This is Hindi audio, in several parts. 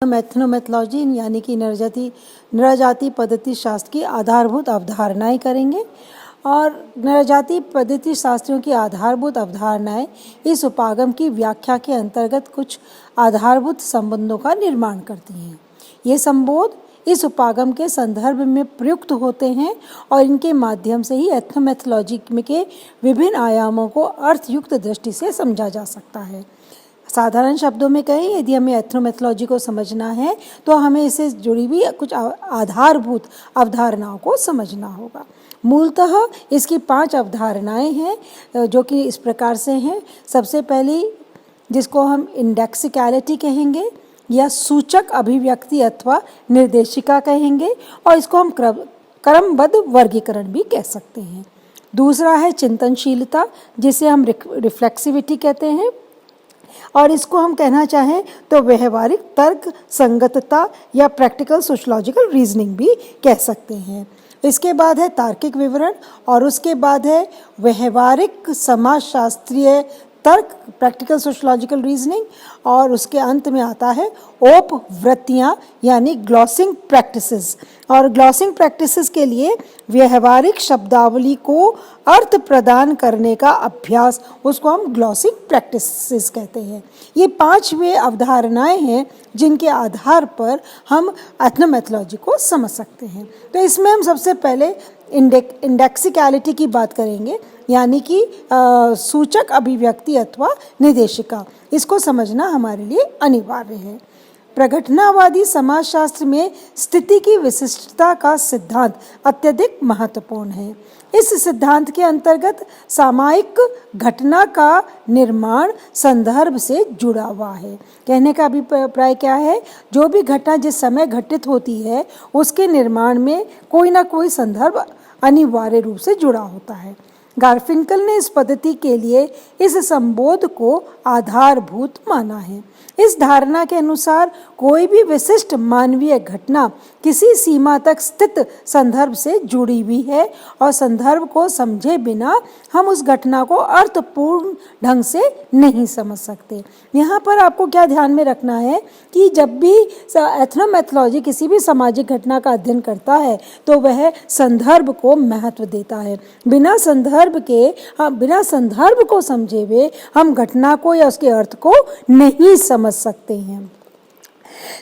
हम एथनोमेथोलॉजी यानी कि नरजाति पद्धति शास्त्र की आधारभूत अवधारणाएं करेंगे। और नरजाति पद्धति शास्त्रियों की आधारभूत अवधारणाएं इस उपागम की व्याख्या के अंतर्गत कुछ आधारभूत संबंधों का निर्माण करती हैं। ये संबंध इस उपागम के संदर्भ में प्रयुक्त होते हैं और इनके माध्यम से ही एथनोमेथोलॉजी के विभिन्न आयामों को अर्थयुक्त दृष्टि से समझा जा सकता है। साधारण शब्दों में कहें, यदि हमें एथनोमेथोलॉजी को समझना है तो हमें इससे जुड़ी हुई कुछ आधारभूत अवधारणाओं को समझना होगा। मूलतः इसकी 5 अवधारणाएं हैं जो कि इस प्रकार से हैं। सबसे पहली, जिसको हम इंडेक्सिकलिटी कहेंगे या सूचक अभिव्यक्ति अथवा निर्देशिका कहेंगे, और इसको हम क्रमबद्ध वर्गीकरण भी कह सकते हैं। दूसरा है चिंतनशीलता, जिसे हम रिफ्लेक्सिविटी कहते हैं, और इसको हम कहना चाहें तो व्यवहारिक तर्क संगतता या प्रैक्टिकल सोशियोलॉजिकल रीजनिंग भी कह सकते हैं। इसके बाद है तार्किक विवरण, और उसके बाद है व्यवहारिक समाजशास्त्रीय तर्क प्रैक्टिकल सोशियोलॉजिकल रीजनिंग, और उसके अंत में आता है औपवृत्तियाँ यानी ग्लॉसिंग प्रैक्टिसेस। और ग्लॉसिंग प्रैक्टिसेस के लिए व्यवहारिक शब्दावली को अर्थ प्रदान करने का अभ्यास, उसको हम ग्लॉसिंग प्रैक्टिसेस कहते हैं। ये 5 वे अवधारणाएं हैं जिनके आधार पर हम एथनोमेथोलॉजी को समझ सकते हैं। तो इसमें हम सबसे पहले इंडेक्सिकलिटी की बात करेंगे, यानी कि सूचक अभिव्यक्ति अथवा निर्देशिका। इसको समझना हमारे लिए अनिवार्य है। प्रघटनावादी समाजशास्त्र में स्थिति की विशिष्टता का सिद्धांत अत्यधिक महत्वपूर्ण है। इस सिद्धांत के अंतर्गत सामायिक घटना का निर्माण संदर्भ से जुड़ा हुआ है। कहने का अभिप्राय क्या है? जो भी घटना जिस समय घटित होती है उसके निर्माण में कोई ना कोई संदर्भ अनिवार्य रूप से जुड़ा होता है। गारफिंकल ने इस पद्धति के लिए इस संबोध को आधारभूत माना है। इस धारणा के अनुसार कोई भी विशिष्ट मानवीय घटना किसी सीमा तक स्थित संदर्भ से जुड़ी हुई है, और संदर्भ को समझे बिना हम उस घटना को अर्थपूर्ण ढंग से नहीं समझ सकते। यहाँ पर आपको क्या ध्यान में रखना है कि जब भी एथनोमेथोलॉजी किसी भी सामाजिक घटना का अध्ययन करता है तो वह संदर्भ को महत्व देता है। बिना संदर्भ को समझे हुए हम घटना को या उसके अर्थ को नहीं समझ सकते हैं।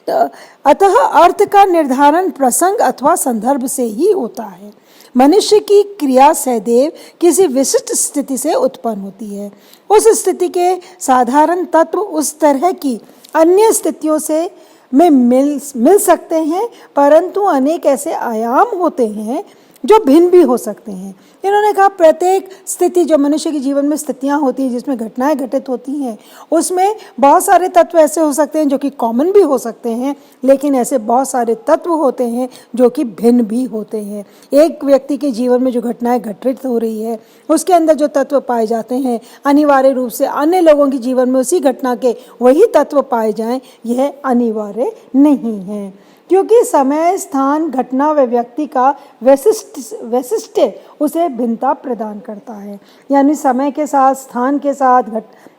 तो अतः अर्थ का निर्धारण प्रसंग अथवा संदर्भ से ही होता है। मनुष्य की क्रिया सदैव किसी विशिष्ट स्थिति से उत्पन्न होती है। उस स्थिति के साधारण तत्व उस तरह की अन्य स्थितियों से में मिल सकते हैं, परंतु अनेक ऐसे आयाम होते हैं जो भिन्न भी हो सकते हैं। इन्होंने कहा प्रत्येक स्थिति, जो मनुष्य के जीवन में स्थितियां होती हैं जिसमें घटनाएं घटित होती हैं, उसमें बहुत सारे तत्व ऐसे हो सकते हैं जो कि कॉमन भी हो सकते हैं, लेकिन ऐसे बहुत सारे तत्व होते हैं जो कि भिन्न भी होते हैं। एक व्यक्ति के जीवन में जो घटनाएं घटित हो रही है उसके अंदर जो तत्व पाए जाते हैं, अनिवार्य रूप से अन्य लोगों के जीवन में उसी घटना के वही तत्व पाए जाएं, यह अनिवार्य नहीं है। क्योंकि समय स्थान घटना व व्यक्ति का वैशिष्ट उसे भिन्नता प्रदान करता है। यानी समय के साथ, स्थान के साथ,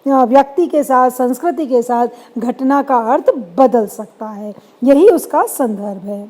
व्यक्ति के साथ, संस्कृति के साथ घटना का अर्थ बदल सकता है। यही उसका संदर्भ है।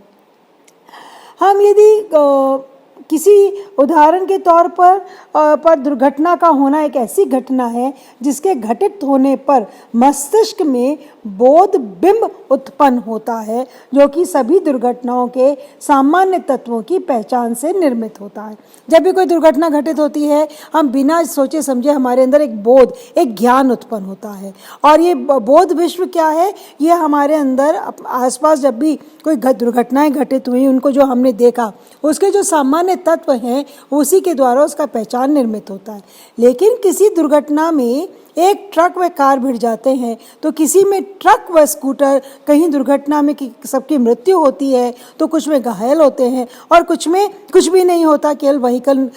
हम यदि किसी उदाहरण के तौर पर दुर्घटना का होना एक ऐसी घटना है जिसके घटित होने पर मस्तिष्क में बोध बिंब उत्पन्न होता है, जो कि सभी दुर्घटनाओं के सामान्य तत्वों की पहचान से निर्मित होता है। जब भी कोई दुर्घटना घटित होती है, हम बिना सोचे समझे हमारे अंदर एक बोध, एक ज्ञान उत्पन्न होता है, और ये बोध विश्व क्या है? ये हमारे अंदर आसपास जब भी कोई दुर्घटनाएं घटित हुई, उनको जो हमने देखा, उसके जो सामान्य तत्व हैं उसी के द्वारा उसका पहचान निर्मित होता है। लेकिन किसी दुर्घटना में एक ट्रक व कार भिड़ जाते हैं, तो किसी में ट्रक व स्कूटर, कहीं दुर्घटना में सबकी मृत्यु होती है तो कुछ में घायल होते हैं, और कुछ में कुछ भी नहीं होता, केवल व्हीकल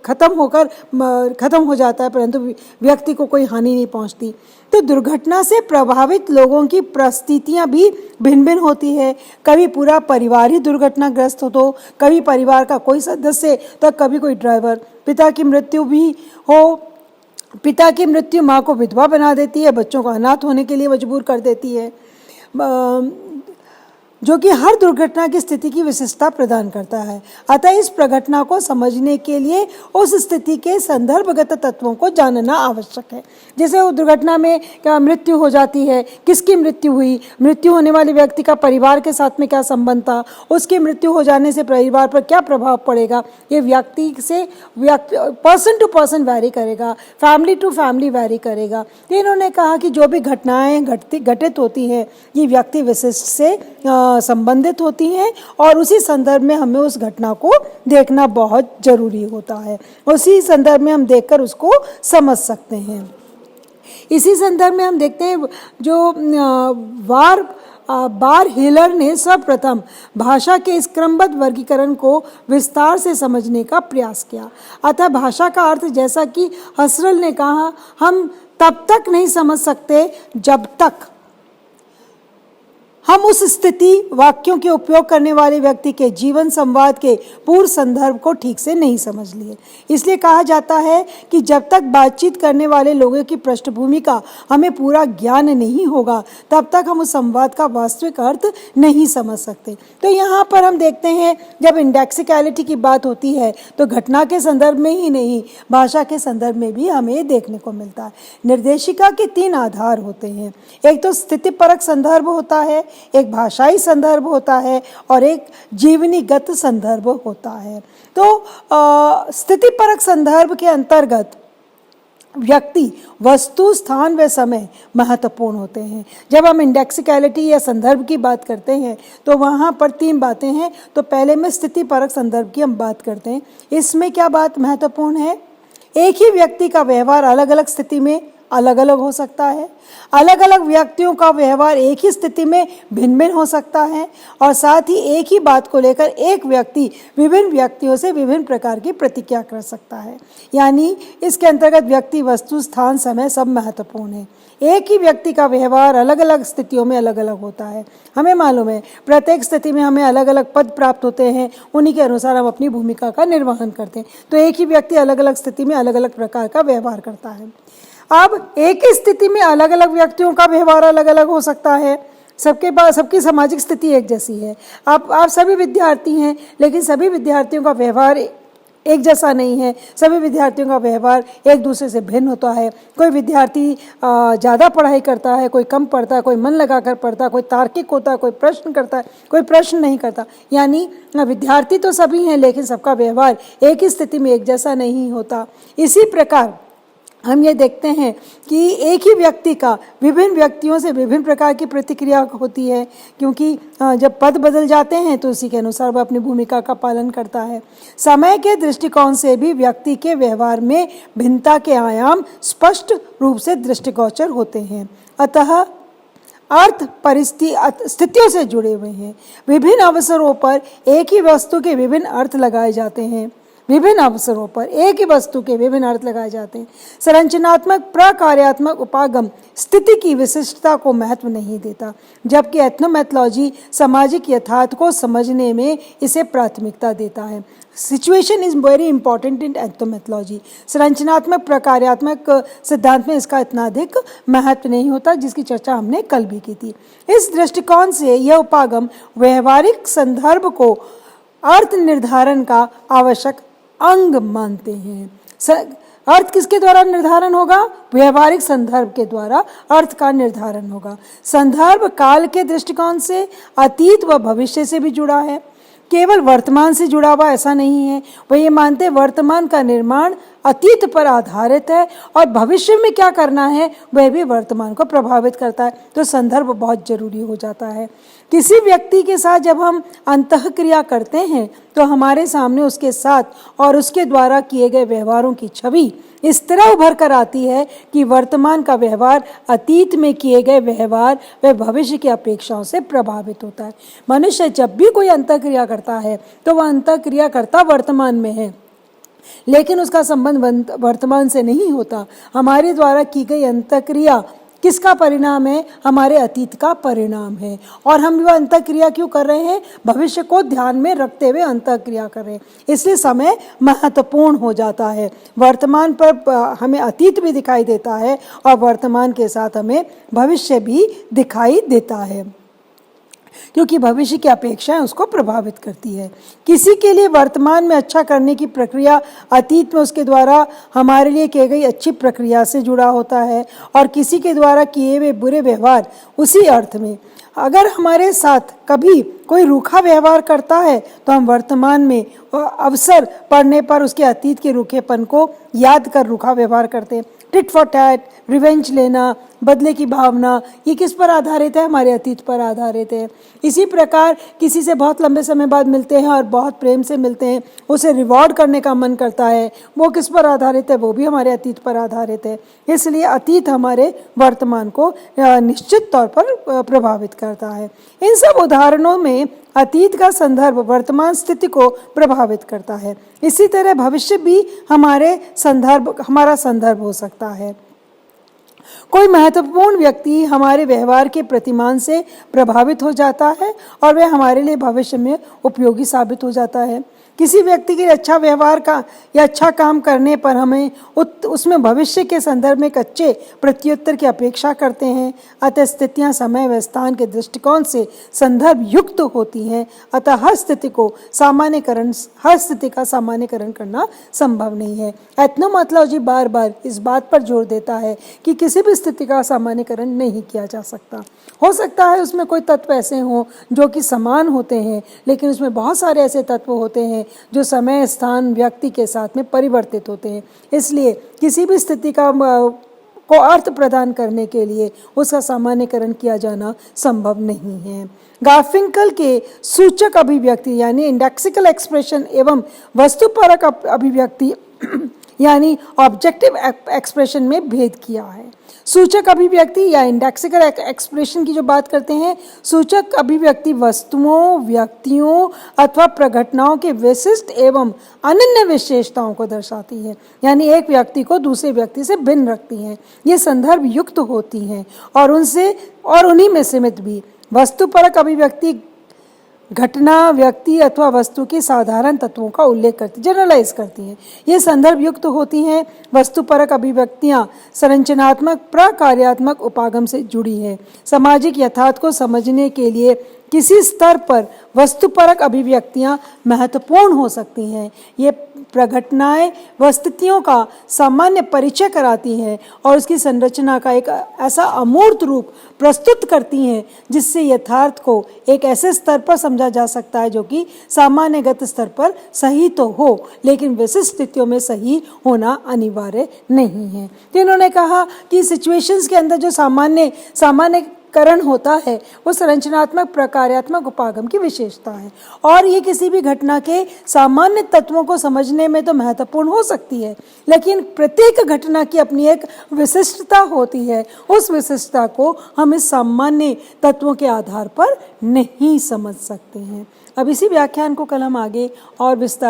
खत्म हो जाता है, परंतु व्यक्ति को कोई हानि नहीं पहुंचती। तो दुर्घटना से प्रभावित लोगों की परिस्थितियां भी भिन्न भिन्न होती है। कभी पूरा परिवार ही दुर्घटनाग्रस्त हो, तो कभी परिवार का कोई सदस्य, तो कभी कोई ड्राइवर। पिता की मृत्यु भी हो, पिता की मृत्यु माँ को विधवा बना देती है, बच्चों को अनाथ होने के लिए मजबूर कर देती है। जो कि हर दुर्घटना की स्थिति की विशिष्टता प्रदान करता है। अतः इस प्रघटना को समझने के लिए उस स्थिति के संदर्भगत तत्वों को जानना आवश्यक है। जैसे वो दुर्घटना में क्या मृत्यु हो जाती है, किसकी मृत्यु हुई, मृत्यु होने वाले व्यक्ति का परिवार के साथ में क्या संबंध था, उसकी मृत्यु हो जाने से परिवार पर क्या प्रभाव पड़ेगा, ये व्यक्ति से पर्सन टू पर्सन वैरी करेगा, फैमिली टू फैमिली वैरी करेगा। तो इन्होंने कहा कि जो भी घटनाएं घटित होती हैं ये व्यक्ति विशिष्ट से संबंधित होती हैं और उसी संदर्भ में हमें उस घटना को देखना बहुत जरूरी होता है। उसी संदर्भ में हम देखकर उसको समझ सकते हैं। इसी संदर्भ में हम देखते हैं जो बार हिलर ने सर्वप्रथम भाषा के इस क्रमबद्ध वर्गीकरण को विस्तार से समझने का प्रयास किया। अतः भाषा का अर्थ, जैसा कि हसरल ने कहा, हम तब तक नहीं समझ सकते जब तक हम उस स्थिति वाक्यों के उपयोग करने वाले व्यक्ति के जीवन संवाद के पूर्व संदर्भ को ठीक से नहीं समझ लिए। इसलिए कहा जाता है कि जब तक बातचीत करने वाले लोगों की पृष्ठभूमि का हमें पूरा ज्ञान नहीं होगा तब तक हम उस संवाद का वास्तविक अर्थ नहीं समझ सकते। तो यहाँ पर हम देखते हैं जब इंडेक्सिकलिटी की बात होती है तो घटना के संदर्भ में ही नहीं, भाषा के संदर्भ में भी हमें देखने को मिलता है। निर्देशिका के 3 आधार होते हैं। एक तो स्थितिपरक संदर्भ होता है, एक भाषाई संदर्भ होता है और एक जीवनीगत संदर्भ होता है। तो स्थितिपरक संदर्भ के अंतर्गत व्यक्ति, वस्तु, स्थान व समय महत्वपूर्ण होते हैं। जब हम इंडेक्सिकलिटी या संदर्भ की बात करते हैं तो वहाँ पर 3 बातें हैं। तो पहले में स्थितिपरक संदर्भ की हम बात करते हैं। इसमें क्या बात महत्वपूर्ण है? एक ही व्यक्ति का व्यवहार अलग अलग स्थिति में अलग अलग हो सकता है। अलग अलग व्यक्तियों का व्यवहार एक ही स्थिति में भिन्न भिन्न हो सकता है और साथ ही एक ही बात को लेकर एक व्यक्ति विभिन्न व्यक्तियों से विभिन्न प्रकार की प्रतिक्रिया कर सकता है। यानी इसके अंतर्गत व्यक्ति, वस्तु, स्थान, समय सब महत्वपूर्ण है। एक ही व्यक्ति का व्यवहार अलग अलग स्थितियों में अलग अलग होता है। हमें मालूम है प्रत्येक स्थिति में हमें अलग अलग पद प्राप्त होते हैं, उन्हीं के अनुसार हम अपनी भूमिका का निर्वहन करते हैं। तो एक ही व्यक्ति अलग अलग स्थिति में अलग अलग प्रकार का व्यवहार करता है। अब एक ही स्थिति में अलग अलग व्यक्तियों का व्यवहार अलग अलग हो सकता है। सबके पास सबकी सामाजिक स्थिति एक जैसी है। आप सभी विद्यार्थी हैं, लेकिन सभी विद्यार्थियों का व्यवहार एक जैसा नहीं है। सभी विद्यार्थियों का व्यवहार एक दूसरे से भिन्न होता है। कोई विद्यार्थी ज़्यादा पढ़ाई करता है, कोई कम पढ़ता है, कोई मन लगाकर पढ़ता है, कोई तार्किक होता है, कोई प्रश्न करता है, कोई प्रश्न नहीं करता। यानी विद्यार्थी तो सभी हैं, लेकिन सबका व्यवहार एक ही स्थिति में एक जैसा नहीं होता। इसी प्रकार हम ये देखते हैं कि एक ही व्यक्ति का विभिन्न व्यक्तियों से विभिन्न प्रकार की प्रतिक्रिया होती है, क्योंकि जब पद बदल जाते हैं तो उसी के अनुसार वह अपनी भूमिका का पालन करता है। समय के दृष्टिकोण से भी व्यक्ति के व्यवहार में भिन्नता के आयाम स्पष्ट रूप से दृष्टिगोचर होते हैं। अतः अर्थ स्थितियों से जुड़े हुए हैं। विभिन्न अवसरों पर एक ही वस्तु के विभिन्न अर्थ लगाए जाते हैं। विभिन्न अवसरों पर एक ही वस्तु के विभिन्न अर्थ लगाए जाते हैं। संरचनात्मक प्रकार्यात्मक उपागम स्थिति की विशिष्टता को महत्व नहीं देता, जबकि एथनोमेथोलॉजी सामाजिक यथार्थ को समझने में इसे प्राथमिकता देता है। Situation is very important in ethnomethodology. संरचनात्मक प्रकार्यात्मक सिद्धांत में इसका इतना अधिक महत्व नहीं होता, जिसकी चर्चा हमने कल भी की थी। इस दृष्टिकोण से यह उपागम व्यवहारिक संदर्भ को अर्थ निर्धारण का आवश्यक अंग मानते हैं। अर्थ किसके द्वारा निर्धारण होगा? व्यवहारिक संदर्भ के द्वारा अर्थ का निर्धारण होगा। संदर्भ काल के दृष्टिकोण से अतीत व भविष्य से भी जुड़ा है, केवल वर्तमान से जुड़ा हुआ ऐसा नहीं है। वह ये मानते वर्तमान का निर्माण अतीत पर आधारित है और भविष्य में क्या करना है वह भी वर्तमान को प्रभावित करता है। तो संदर्भ बहुत जरूरी हो जाता है। किसी व्यक्ति के साथ जब हम अंतःक्रिया करते हैं तो हमारे सामने उसके साथ और उसके द्वारा किए गए व्यवहारों की छवि इस तरह उभर कर आती है कि वर्तमान का व्यवहार अतीत में किए गए व्यवहार व भविष्य की अपेक्षाओं से प्रभावित होता है। मनुष्य जब भी कोई अंतःक्रिया करता है तो वह अंतःक्रिया करता वर्तमान में है, लेकिन उसका संबंध वर्तमान से नहीं होता। हमारे द्वारा की गई अंतःक्रिया किसका परिणाम है? हमारे अतीत का परिणाम है। और हम वह अंतःक्रिया क्यों कर रहे हैं? भविष्य को ध्यान में रखते हुए अंतःक्रिया कर रहे हैं। इसलिए समय महत्वपूर्ण हो जाता है। वर्तमान पर हमें अतीत भी दिखाई देता है और वर्तमान के साथ हमें भविष्य भी दिखाई देता है। क्योंकि भविष्य की अपेक्षाएं उसको प्रभावित करती है। किसी के लिए वर्तमान में अच्छा करने की प्रक्रिया अतीत में उसके द्वारा हमारे लिए किए गई अच्छी प्रक्रिया से जुड़ा होता है, और किसी के द्वारा किए हुए बुरे व्यवहार उसी अर्थ में। अगर हमारे साथ कभी कोई रूखा व्यवहार करता है तो हम वर्तमान में अवसर पड़ने पर उसके अतीत के रूखेपन को याद कर रूखा व्यवहार करते हैं। टिट फॉर टैट, रिवेंज लेना, बदले की भावना, ये किस पर आधारित है? हमारे अतीत पर आधारित है। इसी प्रकार किसी से बहुत लंबे समय बाद मिलते हैं और बहुत प्रेम से मिलते हैं, उसे रिवॉर्ड करने का मन करता है, वो किस पर आधारित है? वो भी हमारे अतीत पर आधारित है। इसलिए अतीत हमारे वर्तमान को निश्चित तौर पर प्रभावित करता है। इन सब उदाहरणों में अतीत का संदर्भ वर्तमान स्थिति को प्रभावित करता है। इसी तरह भविष्य भी हमारा संदर्भ हो सकता है। कोई महत्वपूर्ण व्यक्ति हमारे व्यवहार के प्रतिमान से प्रभावित हो जाता है और वह हमारे लिए भविष्य में उपयोगी साबित हो जाता है। किसी व्यक्ति के अच्छा व्यवहार का या अच्छा काम करने पर हमें उसमें भविष्य के संदर्भ में एक अच्छे प्रत्युत्तर की अपेक्षा करते हैं। अतः स्थितियां समय व स्थान के दृष्टिकोण से संदर्भ युक्त होती हैं। अतः हर स्थिति का सामान्यकरण करना संभव नहीं है। एथनोमोलॉजी बार बार इस बात पर जोर देता है कि किसी भी स्थिति का सामान्यकरण नहीं किया जा सकता। हो सकता है उसमें कोई तत्व ऐसे हों जो कि समान होते हैं, लेकिन उसमें बहुत सारे ऐसे तत्व होते हैं जो समय, स्थान, व्यक्ति के साथ में परिवर्तित होते हैं। इसलिए किसी भी स्थिति को अर्थ प्रदान करने के लिए उसका सामान्यकरण किया जाना संभव नहीं है। गार्फिंकल के सूचक अभिव्यक्ति यानी इंडेक्सिकल एक्सप्रेशन एवं वस्तुपरक अभिव्यक्ति यानी ऑब्जेक्टिव एक्सप्रेशन में भेद किया है। सूचक अभिव्यक्ति या इंडेक्सिकल एक्सप्रेशन की जो बात करते हैं, सूचक अभिव्यक्ति वस्तुओं, व्यक्तियों अथवा प्रघटनाओं के विशिष्ट एवं अनन्य विशेषताओं को दर्शाती है, यानी एक व्यक्ति को दूसरे व्यक्ति से भिन्न रखती हैं। ये संदर्भ युक्त होती हैं और उन्हीं में सीमित भी। वस्तुपरक अभिव्यक्ति घटना, व्यक्ति अथवा वस्तु के साधारण तत्वों का उल्लेख करती, जनरलाइज करती हैं। ये संदर्भ युक्त होती हैं। वस्तुपरक अभिव्यक्तियां संरचनात्मक प्रकार्यात्मक उपागम से जुड़ी हैं। सामाजिक यथार्थ को समझने के लिए किसी स्तर पर वस्तुपरक अभिव्यक्तियां महत्वपूर्ण हो सकती हैं। ये प्रघटनाएं वस्तुतियों का सामान्य परिचय कराती हैं और उसकी संरचना का एक ऐसा अमूर्त रूप प्रस्तुत करती हैं जिससे यथार्थ को एक ऐसे स्तर पर समझा जा सकता है जो कि सामान्यगत स्तर पर सही तो हो, लेकिन विशिष्ट स्थितियों में सही होना अनिवार्य नहीं है। तो इन्होंने कहा कि सिचुएशंस के अंदर जो सामान्य करण होता है वो संरचनात्मक प्रकार्यात्मक उपागम की विशेषता है, और ये किसी भी घटना के सामान्य तत्वों को समझने में तो महत्वपूर्ण हो सकती है, लेकिन प्रत्येक घटना की अपनी एक विशिष्टता होती है। उस विशिष्टता को हम इस सामान्य तत्वों के आधार पर नहीं समझ सकते हैं। अब इसी व्याख्यान को कल हम आगे और विस्तार